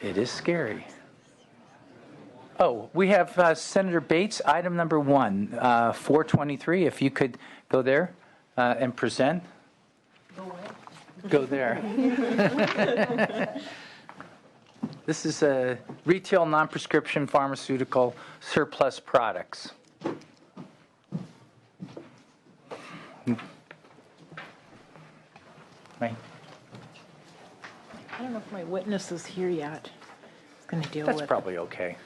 It is scary. Oh, we have Senator Bates, item number 1, 423. If you could go there and present. Go there. This is retail non-prescription pharmaceutical surplus products. Right. I don't know if my witness is here yet. It's going to deal That's with. That's probably okay.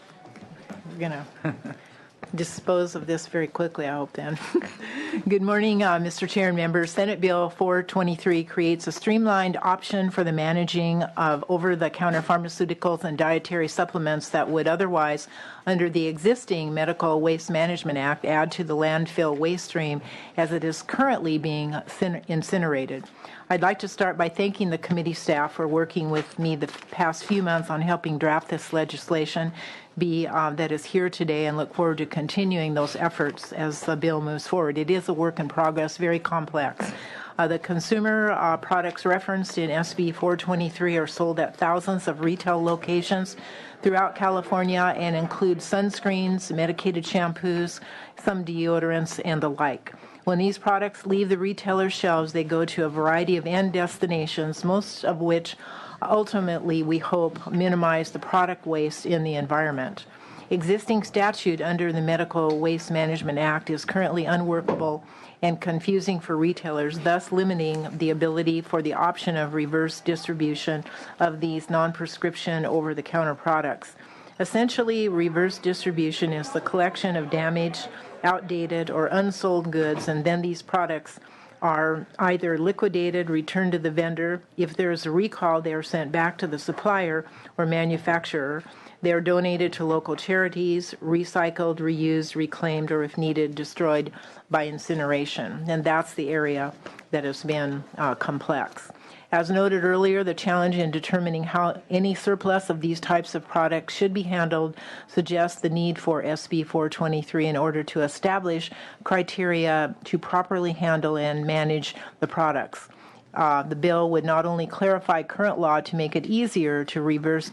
We're going to dispose of this very quickly, I hope then. Good morning, Mr. Chair and members. Senate Bill 423 creates a streamlined option for the managing of over-the-counter pharmaceuticals and dietary supplements that would otherwise, under the existing Medical Waste Management Act, add to the landfill waste stream as it is currently being incinerated. I'd like to start by thanking the committee staff for working with me the past few months on helping draft this legislation that is here today, and look forward to continuing those efforts as the bill moves forward. It is a work in progress, very complex. The consumer products referenced in SB 423 are sold at thousands of retail locations throughout California and include sunscreens, medicated shampoos, some deodorants, and the like. When these products leave the retailer shelves, they go to a variety of end destinations, most of which ultimately, we hope, minimize the product waste in the environment. Existing statute under the Medical Waste Management Act is currently unworkable and confusing for retailers, thus limiting the ability for the option of reverse distribution of these non-prescription over-the-counter products. Essentially, reverse distribution is the collection of damaged, outdated, or unsold goods, and then these products are either liquidated, returned to the vendor. If there is a recall, they are sent back to the supplier or manufacturer. They are donated to local charities, recycled, reused, reclaimed, or if needed, destroyed by incineration. And that's the area that has been complex. As noted earlier, the challenge in determining how any surplus of these types of products should be handled suggests the need for SB 423 in order to establish criteria to properly handle and manage the products. The bill would not only clarify current law to make it easier to reverse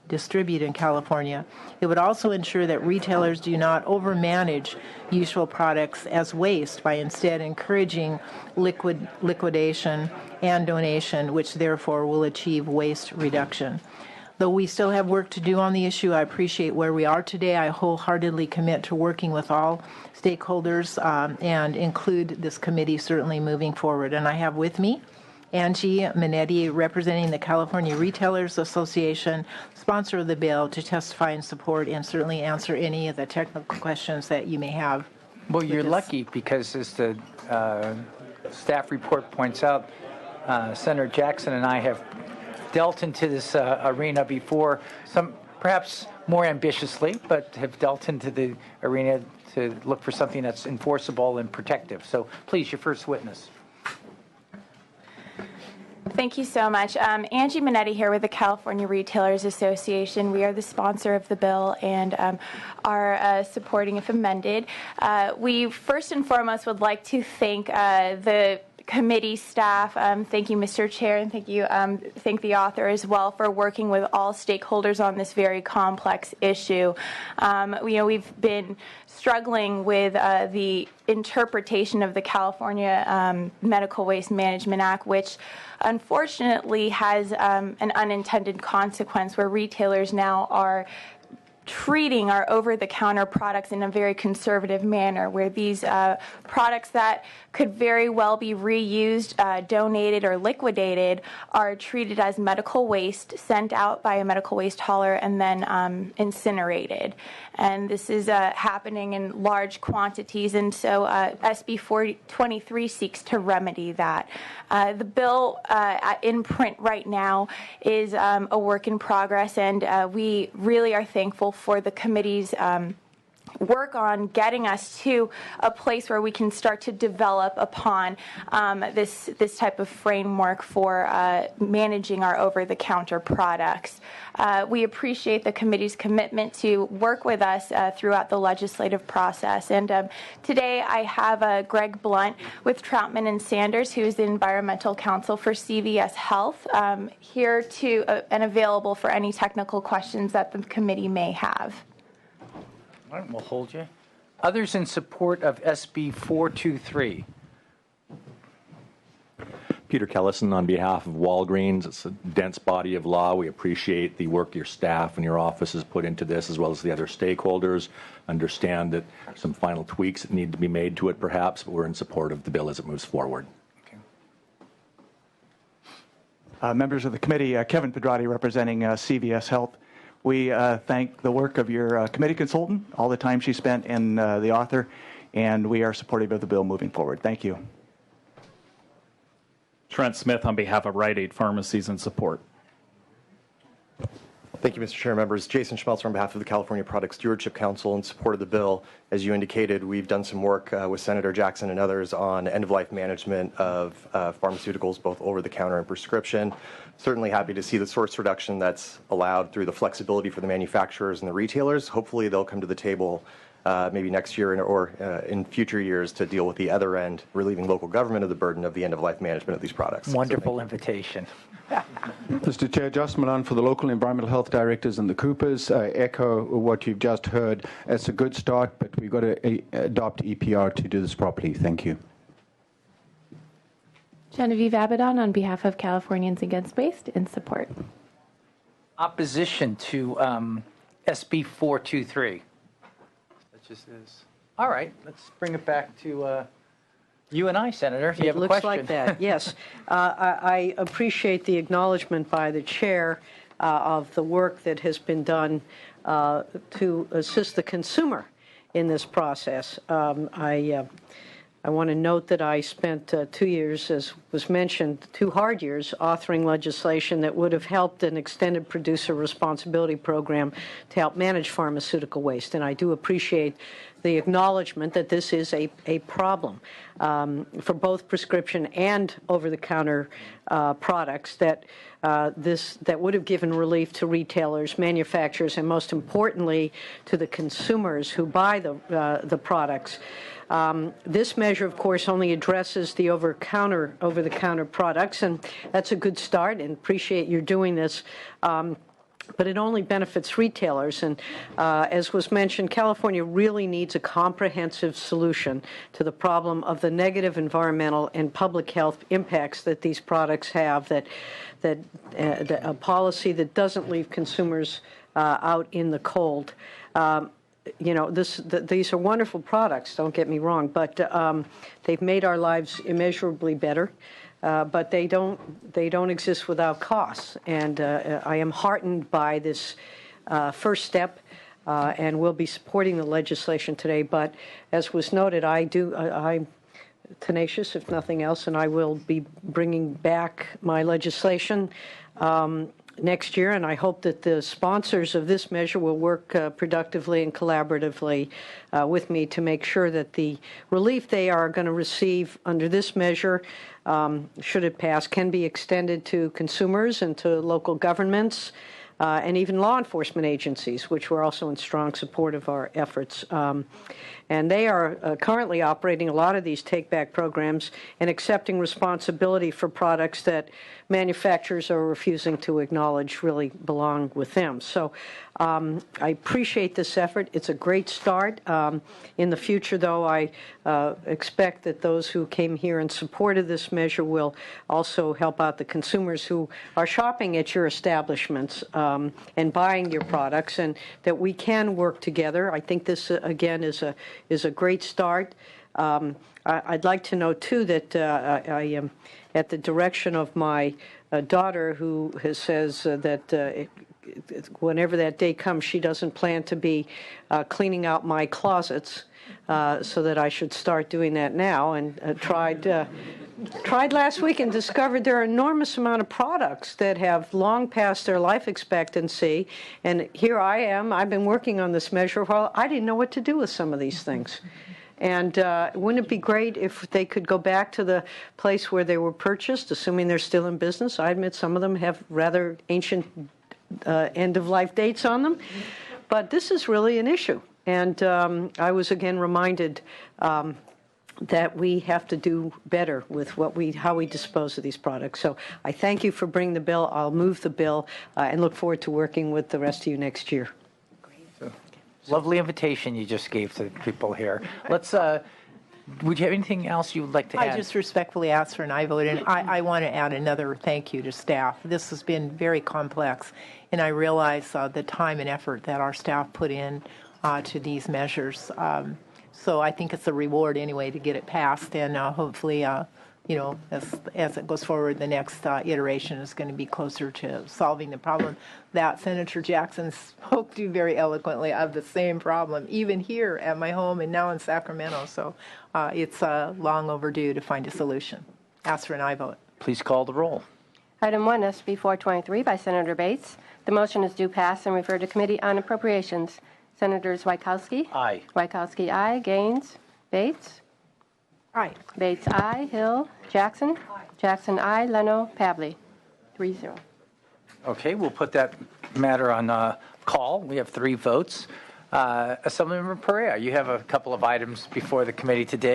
distribute in California, it would also ensure that retailers do not overmanage useful products as waste by instead encouraging liquidation and donation, which therefore will achieve waste reduction. Though we still have work to do on the issue, I appreciate where we are today. I wholeheartedly commit to working with all stakeholders and include this committee certainly moving forward. And I have with me Angie Minetti, representing the California Retailers Association, sponsor of the bill, to testify in support and certainly answer any of the technical questions that you may have. Well, you're lucky because, as the staff report points out, Senator Jackson and I have dealt into this arena before, some perhaps more ambitiously, but have dealt into the arena to look for something that's enforceable and protective. So please, your first witness. Thank you so much. Angie Minetti here with the California Retailers Association. We are the sponsor of the bill and are supporting if amended. We first and foremost would like to thank the committee staff, thank you, Mr. Chair, and thank the author as well for working with all stakeholders on this very complex issue. We've been struggling with the interpretation of the California Medical Waste Management Act, which unfortunately has an unintended consequence where retailers now are treating our over-the-counter products in a very conservative manner, where these products that could very well be reused, donated, or liquidated are treated as medical waste, sent out by a medical waste hauler, and then incinerated. And this is happening in large quantities, and so SB 423 seeks to remedy that. The bill in print right now is a work in progress, and we really are thankful for the committee's work on getting us to a place where we can start to develop upon this type of framework for managing our over-the-counter products. We appreciate the committee's commitment to work with us throughout the legislative process. And today I have Greg Blunt with Troutman and Sanders, who is the Environmental Counsel for CVS Health, here to and available for any technical questions that the committee may have. All right, we'll hold you. Others in support of SB 423? Peter Kellison on behalf of Walgreens. It's a dense body of law. We appreciate the work your staff and your office has put into this, as well as the other stakeholders. Understand that some final tweaks that need to be made to it, perhaps, but we're in support of the bill as it moves forward. Members of the committee, Kevin Pedrati representing CVS Health. We thank the work of your committee consultant, all the time she spent, and the author, and we are supportive of the bill moving forward. Thank you. Trent Smith on behalf of Rite Aid Pharmacies in support. Thank you, Mr. Chair. Members, Jason Schmelzer on behalf of the California Product Stewardship Council in support of the bill. As you indicated, we've done some work with Senator Jackson and others on end-of-life management of pharmaceuticals, both over-the-counter and prescription. Certainly happy to see the source reduction that's allowed through the flexibility for the manufacturers and the retailers. Hopefully they'll come to the table maybe next year or in future years to deal with the other end, relieving local government of the burden of the end-of-life management of these products. Wonderful invitation. Mr. Chair, Josh Malone for the local environmental health directors and the Coopers. Echo what you've just heard. It's a good start, but we've got to adopt EPR to do this properly. Thank you. Genevieve Abaddon on behalf of Californians Against Waste in support. Opposition to SB 423. That just is. All right, let's bring it back to you and I, Senator. You have a question. It looks like that, yes. I appreciate the acknowledgement by the chair of the work that has been done to assist the consumer in this process. I want to note that I spent 2 years, as was mentioned, 2 hard years, authoring legislation that would have helped an extended producer responsibility program to help manage pharmaceutical waste. And I do appreciate the acknowledgement that this is a problem for both prescription and over-the-counter products that that would have given relief to retailers, manufacturers, and most importantly to the consumers who buy the products. This measure, of course, only addresses the over-the-counter products, and that's a good start, and appreciate you doing this. But it only benefits retailers. And as was mentioned, California really needs a comprehensive solution to the problem of the negative environmental and public health impacts that these products have, that a policy that doesn't leave consumers out in the cold. You know, these are wonderful products, don't get me wrong, but they've made our lives immeasurably better. But they don't exist without costs, and I am heartened by this first step, and will be supporting the legislation today. But as was noted, I'm tenacious, if nothing else, and I will be bringing back my legislation next year, and I hope that the sponsors of this measure will work productively and collaboratively with me to make sure that the relief they are going to receive under this measure, should it pass, can be extended to consumers and to local governments and even law enforcement agencies, which were also in strong support of our efforts. And they are currently operating a lot of these take-back programs and accepting responsibility for products that manufacturers are refusing to acknowledge really belong with them. So I appreciate this effort. It's a great start. In the future, though, I expect that those who came here in support of this measure will also help out the consumers who are shopping at your establishments and buying your products, and that we can work together. I think this, again, is a great start. I'd like to know, too, that I am at the direction of my daughter, who says that whenever that day comes, she doesn't plan to be cleaning out my closets, so that I should start doing that now. And tried last week and discovered there are an enormous amount of products that have long passed their life expectancy. And here I am. I've been working on this measure for a while. I didn't know what to do with some of these things. And wouldn't it be great if they could go back to the place where they were purchased, assuming they're still in business? I admit some of them have rather ancient end-of-life dates on them. But this is really an issue. And I was again reminded that we have to do better with how we dispose of these products. So I thank you for bringing the bill. I'll move the bill and look forward to working with the rest of you next year. Lovely invitation you just gave to people here. Let's. Would you have anything else you would like to add? I just respectfully ask for an aye vote, and I want to add another thank you to staff. This has been very complex, and I realize the time and effort that our staff put in to these measures. So I think it's a reward anyway to get it passed, and hopefully, as it goes forward, the next iteration is going to be closer to solving the problem that Senator Jackson spoke to very eloquently of, the same problem, even here at my home and now in Sacramento. So it's long overdue to find a solution. Ask for an aye vote. Please call the roll. Item 1, SB 423 by Senator Bates. The motion is due pass and referred to Committee on Appropriations. Senators Wykowski? Aye. Wykowski, aye. Gaines? Bates? Aye. Bates, aye. Hill? Jackson? Aye. Jackson, aye. Leno? Pavley? 3-0. Okay, we'll put that matter on call. We have 3 votes. Assemblymember Perea, you have a couple of items before the committee today.